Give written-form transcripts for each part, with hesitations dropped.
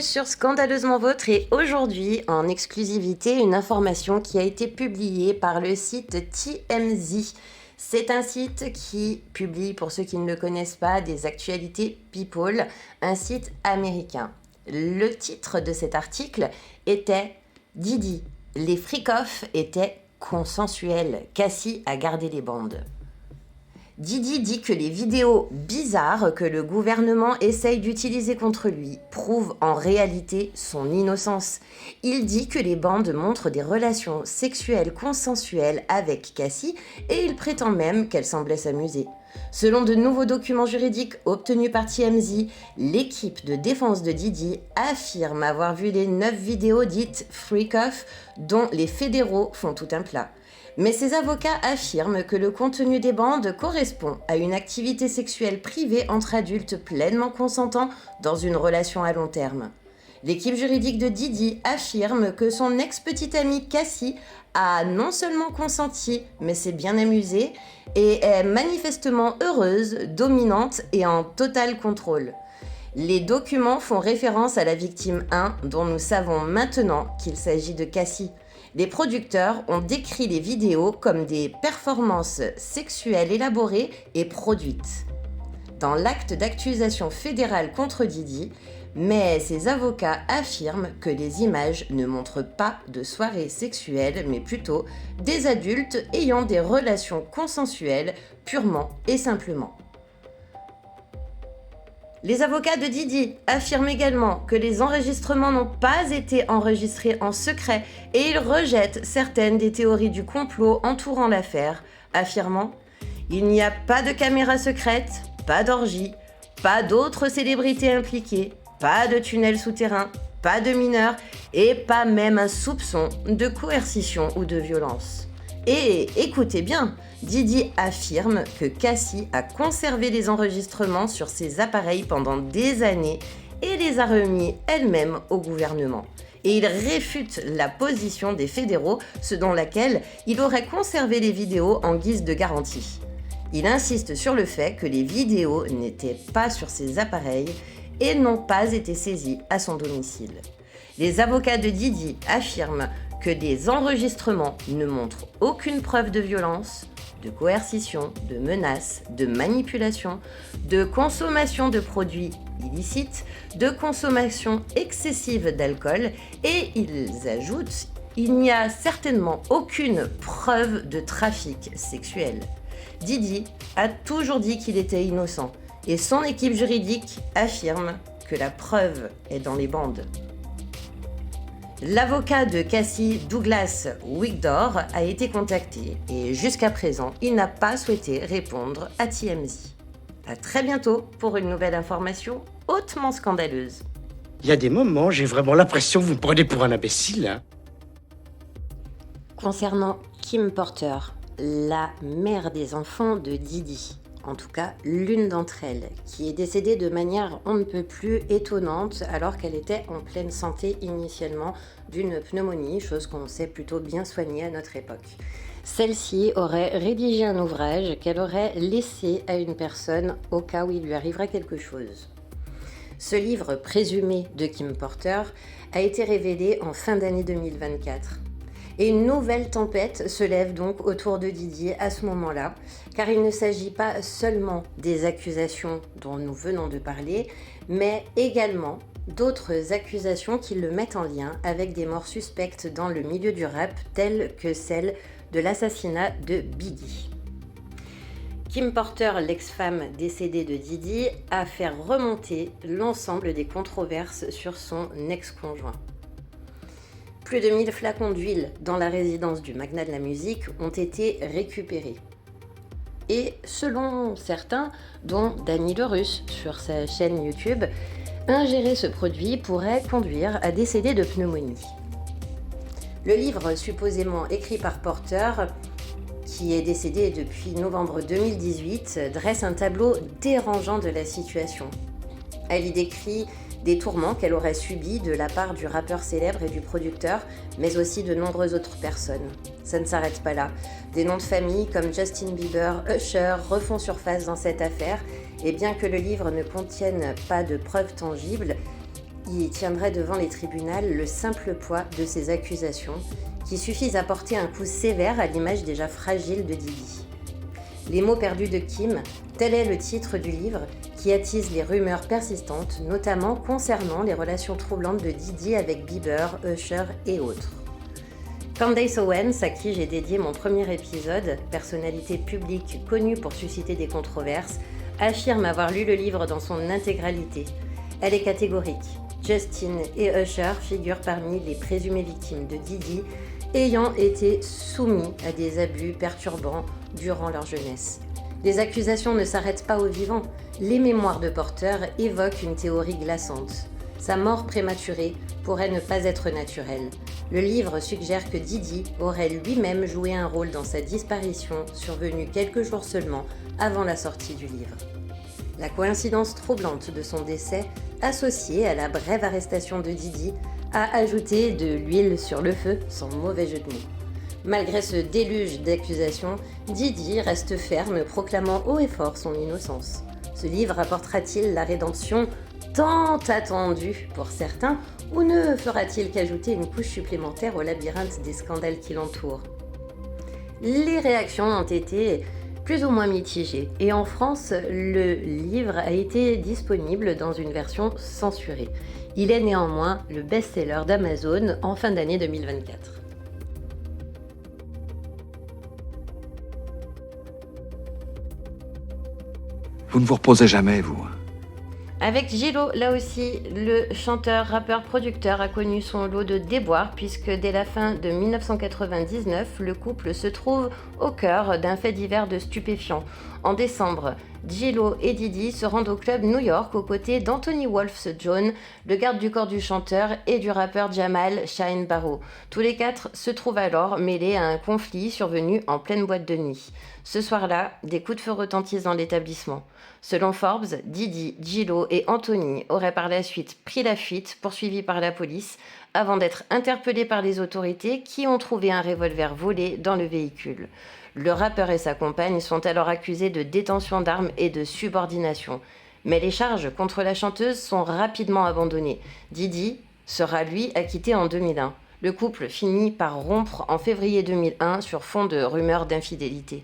sur Scandaleusement Vôtre et aujourd'hui, en exclusivité, une information qui a été publiée par le site TMZ. C'est un site qui publie, pour ceux qui ne le connaissent pas, des actualités People, un site américain. Le titre de cet article était « Didi, les freak-off étaient consensuels, Cassie a gardé les bandes ». Didi dit que les vidéos bizarres que le gouvernement essaye d'utiliser contre lui prouvent en réalité son innocence. Il dit que les bandes montrent des relations sexuelles consensuelles avec Cassie et il prétend même qu'elle semblait s'amuser. Selon de nouveaux documents juridiques obtenus par TMZ, l'équipe de défense de Didi affirme avoir vu les 9 vidéos dites « freak-off » dont les fédéraux font tout un plat. Mais ses avocats affirment que le contenu des bandes correspond à une activité sexuelle privée entre adultes pleinement consentants dans une relation à long terme. L'équipe juridique de Didi affirme que son ex-petite amie Cassie a non seulement consenti, mais s'est bien amusée et est manifestement heureuse, dominante et en total contrôle. Les documents font référence à la victime 1, dont nous savons maintenant qu'il s'agit de Cassie. Les producteurs ont décrit les vidéos comme des performances sexuelles élaborées et produites. Dans l'acte d'accusation fédérale contre Didi, mais ses avocats affirment que les images ne montrent pas de soirées sexuelles, mais plutôt des adultes ayant des relations consensuelles purement et simplement. Les avocats de Didi affirment également que les enregistrements n'ont pas été enregistrés en secret et ils rejettent certaines des théories du complot entourant l'affaire, affirmant « Il n'y a pas de caméra secrète, pas d'orgie, pas d'autres célébrités impliquées, pas de tunnel souterrain, pas de mineurs et pas même un soupçon de coercition ou de violence. » Et écoutez bien, Didi affirme que Cassie a conservé les enregistrements sur ses appareils pendant des années et les a remis elle-même au gouvernement. Et il réfute la position des fédéraux, selon laquelle il aurait conservé les vidéos en guise de garantie. Il insiste sur le fait que les vidéos n'étaient pas sur ses appareils et n'ont pas été saisies à son domicile. Les avocats de Didi affirment que des enregistrements ne montrent aucune preuve de violence, de coercition, de menace, de manipulation, de consommation de produits illicites, de consommation excessive d'alcool et ils ajoutent « Il n'y a certainement aucune preuve de trafic sexuel ». Didi a toujours dit qu'il était innocent et son équipe juridique affirme que la preuve est dans les bandes. L'avocat de Cassie, Douglas Wigdor, a été contacté et jusqu'à présent, il n'a pas souhaité répondre à TMZ. À très bientôt pour une nouvelle information hautement scandaleuse. Il y a des moments, j'ai vraiment l'impression que vous me prenez pour un imbécile. Hein. Concernant Kim Porter, la mère des enfants de Didi, en tout cas l'une d'entre elles, qui est décédée de manière on ne peut plus étonnante alors qu'elle était en pleine santé initialement d'une pneumonie, chose qu'on sait plutôt bien soigner à notre époque. Celle-ci aurait rédigé un ouvrage qu'elle aurait laissé à une personne au cas où il lui arriverait quelque chose. Ce livre présumé de Kim Porter a été révélé en fin d'année 2024. Et une nouvelle tempête se lève donc autour de Didi à ce moment-là, car il ne s'agit pas seulement des accusations dont nous venons de parler, mais également d'autres accusations qui le mettent en lien avec des morts suspectes dans le milieu du rap, telles que celle de l'assassinat de Biggie. Kim Porter, l'ex-femme décédée de Didi, a fait remonter l'ensemble des controverses sur son ex-conjoint. Plus de 1000 flacons d'huile dans la résidence du magnat de la musique ont été récupérés. Et selon certains, dont Danny le Russe sur sa chaîne YouTube, ingérer ce produit pourrait conduire à décéder de pneumonie. Le livre supposément écrit par Porter, qui est décédé depuis novembre 2018, dresse un tableau dérangeant de la situation. Elle y décrit des tourments qu'elle aurait subis de la part du rappeur célèbre et du producteur, mais aussi de nombreuses autres personnes. Ça ne s'arrête pas là. Des noms de famille comme Justin Bieber, Usher refont surface dans cette affaire, et bien que le livre ne contienne pas de preuves tangibles, y tiendrait devant les tribunaux le simple poids de ces accusations qui suffisent à porter un coup sévère à l'image déjà fragile de Didi. Les mots perdus de Kim, tel est le titre du livre qui attise les rumeurs persistantes, notamment concernant les relations troublantes de Didi avec Bieber, Usher et autres. Candace Owens, à qui j'ai dédié mon premier épisode, personnalité publique connue pour susciter des controverses, affirme avoir lu le livre dans son intégralité. Elle est catégorique. Justin et Usher figurent parmi les présumées victimes de Didi, ayant été soumis à des abus perturbants durant leur jeunesse. Les accusations ne s'arrêtent pas aux vivants. Les mémoires de Porter évoquent une théorie glaçante. Sa mort prématurée pourrait ne pas être naturelle. Le livre suggère que Didi aurait lui-même joué un rôle dans sa disparition, survenue quelques jours seulement avant la sortie du livre. La coïncidence troublante de son décès, associée à la brève arrestation de Didi, a ajouté de l'huile sur le feu, sans mauvais jeu de mots. Malgré ce déluge d'accusations, Didi reste ferme, proclamant haut et fort son innocence. Ce livre apportera-t-il la rédemption tant attendue pour certains, ou ne fera-t-il qu'ajouter une couche supplémentaire au labyrinthe des scandales qui l'entourent ? Les réactions ont été plus ou moins mitigées, et en France, le livre a été disponible dans une version censurée. Il est néanmoins le best-seller d'Amazon en fin d'année 2024. Vous ne vous reposez jamais, vous. Avec Gillo, là aussi, le chanteur, rappeur, producteur a connu son lot de déboires puisque dès la fin de 1999, le couple se trouve au cœur d'un fait divers de stupéfiants. En décembre, Gillo et Didi se rendent au club New York aux côtés d'Anthony Wolf's John, le garde du corps du chanteur, et du rappeur Jamal Shine Barrow. Tous les quatre se trouvent alors mêlés à un conflit survenu en pleine boîte de nuit. Ce soir-là, des coups de feu retentissent dans l'établissement. Selon Forbes, Didi, Gillo et Anthony auraient par la suite pris la fuite, poursuivis par la police, avant d'être interpellés par les autorités qui ont trouvé un revolver volé dans le véhicule. Le rappeur et sa compagne sont alors accusés de détention d'armes et de subordination. Mais les charges contre la chanteuse sont rapidement abandonnées. Didi sera lui acquitté en 2001. Le couple finit par rompre en février 2001 sur fond de rumeurs d'infidélité.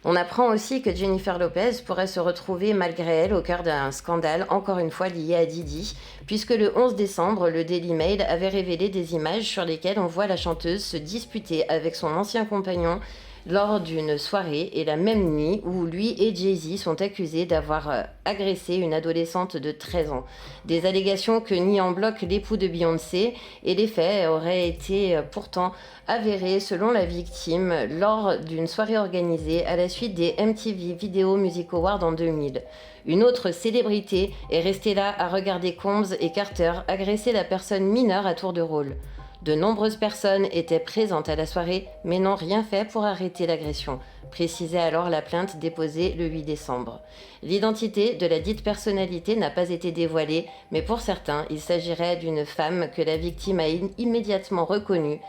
On apprend aussi que Jennifer Lopez pourrait se retrouver malgré elle au cœur d'un scandale encore une fois lié à Didi, puisque le 11 décembre, le Daily Mail avait révélé des images sur lesquelles on voit la chanteuse se disputer avec son ancien compagnon lors d'une soirée et la même nuit où lui et Jay-Z sont accusés d'avoir agressé une adolescente de 13 ans. Des allégations que nie en bloc l'époux de Beyoncé, et les faits auraient été pourtant avérés selon la victime lors d'une soirée organisée à la suite des MTV Video Music Awards en 2000. Une autre célébrité est restée là à regarder Combs et Carter agresser la personne mineure à tour de rôle. De nombreuses personnes étaient présentes à la soirée, mais n'ont rien fait pour arrêter l'agression, précisait alors la plainte déposée le 8 décembre. L'identité de la dite personnalité n'a pas été dévoilée, mais pour certains, il s'agirait d'une femme que la victime a immédiatement reconnue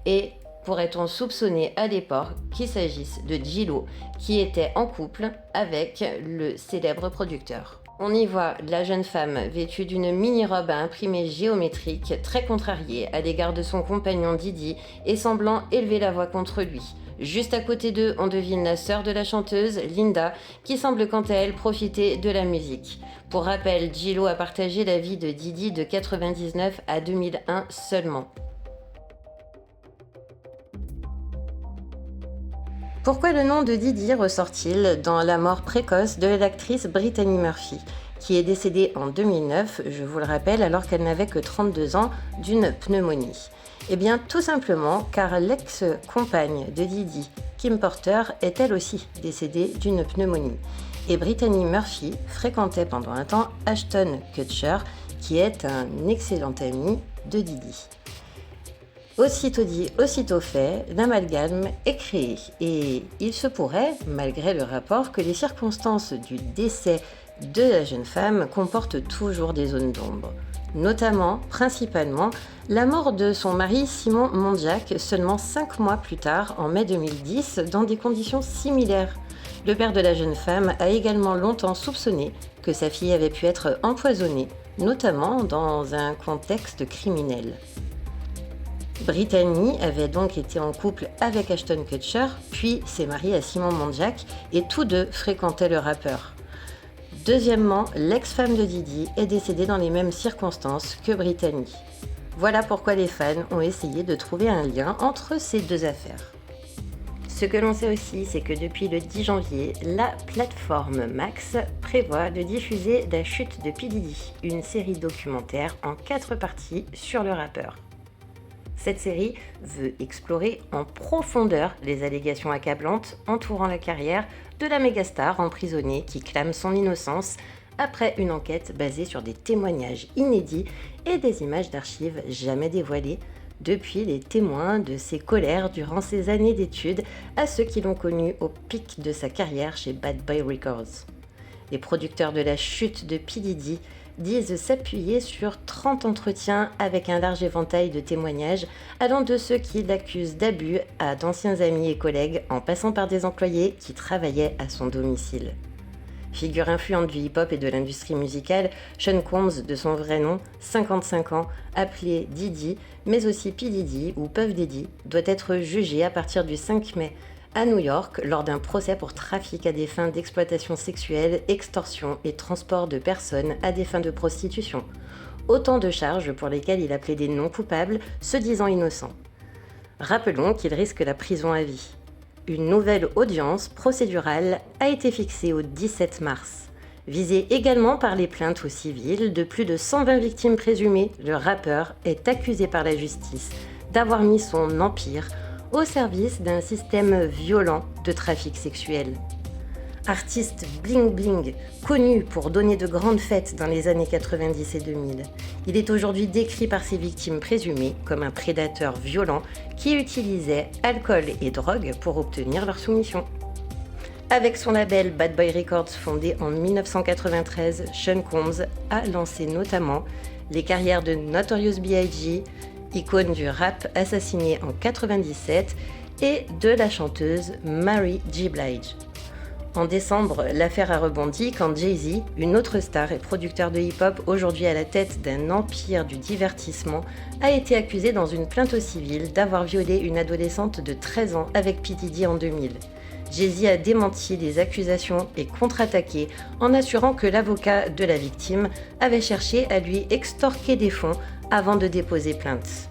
et pourrait-on soupçonner à l'époque qu'il s'agisse de Gillo, qui était en couple avec le célèbre producteur. On y voit la jeune femme vêtue d'une mini-robe à imprimé géométrique, très contrariée à l'égard de son compagnon Didi et semblant élever la voix contre lui. Juste à côté d'eux, on devine la sœur de la chanteuse, Linda, qui semble quant à elle profiter de la musique. Pour rappel, Gillo a partagé la vie de Didi de 1999 à 2001 seulement. Pourquoi le nom de Didi ressort-il dans la mort précoce de l'actrice Brittany Murphy, qui est décédée en 2009, je vous le rappelle, alors qu'elle n'avait que 32 ans, d'une pneumonie? Eh bien, tout simplement car l'ex-compagne de Didi, Kim Porter, est elle aussi décédée d'une pneumonie. Et Brittany Murphy fréquentait pendant un temps Ashton Kutcher, qui est un excellent ami de Didi. Aussitôt dit, aussitôt fait, l'amalgame est créé et il se pourrait, malgré le rapport, que les circonstances du décès de la jeune femme comportent toujours des zones d'ombre. Notamment, principalement, la mort de son mari Simon Mondiac seulement 5 mois plus tard, en mai 2010, dans des conditions similaires. Le père de la jeune femme a également longtemps soupçonné que sa fille avait pu être empoisonnée notamment dans un contexte criminel. Brittany avait donc été en couple avec Ashton Kutcher, puis s'est mariée à Simon Monjack, et tous deux fréquentaient le rappeur. Deuxièmement, l'ex-femme de Diddy est décédée dans les mêmes circonstances que Brittany. Voilà pourquoi les fans ont essayé de trouver un lien entre ces deux affaires. Ce que l'on sait aussi, c'est que depuis le 10 janvier, la plateforme Max prévoit de diffuser La chute de P. Diddy, une série documentaire en 4 parties sur le rappeur. Cette série veut explorer en profondeur les allégations accablantes entourant la carrière de la mégastar emprisonnée qui clame son innocence après une enquête basée sur des témoignages inédits et des images d'archives jamais dévoilées depuis les témoins de ses colères durant ses années d'études à ceux qui l'ont connu au pic de sa carrière chez Bad Boy Records. Les producteurs de La chute de P. Diddy disent s'appuyer sur 30 entretiens avec un large éventail de témoignages allant de ceux qui l'accusent d'abus à d'anciens amis et collègues en passant par des employés qui travaillaient à son domicile. Figure influente du hip-hop et de l'industrie musicale, Sean Combs, de son vrai nom, 55 ans, appelé Diddy, mais aussi P. Diddy ou Puff Daddy, doit être jugé à partir du 5 mai à New York lors d'un procès pour trafic à des fins d'exploitation sexuelle, extorsion et transport de personnes à des fins de prostitution. Autant de charges pour lesquelles il a plaidé non coupable, se disant innocent. Rappelons qu'il risque la prison à vie. Une nouvelle audience procédurale a été fixée au 17 mars. Visé également par les plaintes au civil de plus de 120 victimes présumées, le rappeur est accusé par la justice d'avoir mis son empire au service d'un système violent de trafic sexuel. Artiste bling-bling, connu pour donner de grandes fêtes dans les années 90 et 2000, il est aujourd'hui décrit par ses victimes présumées comme un prédateur violent qui utilisait alcool et drogue pour obtenir leur soumission. Avec son label Bad Boy Records fondé en 1993, Sean Combs a lancé notamment les carrières de Notorious B.I.G., icône du rap assassinée en 97, et de la chanteuse Mary J. Blige. En décembre, l'affaire a rebondi quand Jay-Z, une autre star et producteur de hip-hop aujourd'hui à la tête d'un empire du divertissement, a été accusé dans une plainte au civil d'avoir violé une adolescente de 13 ans avec P. Diddy en 2000. Jay-Z a démenti les accusations et contre-attaqué en assurant que l'avocat de la victime avait cherché à lui extorquer des fonds avant de déposer plainte.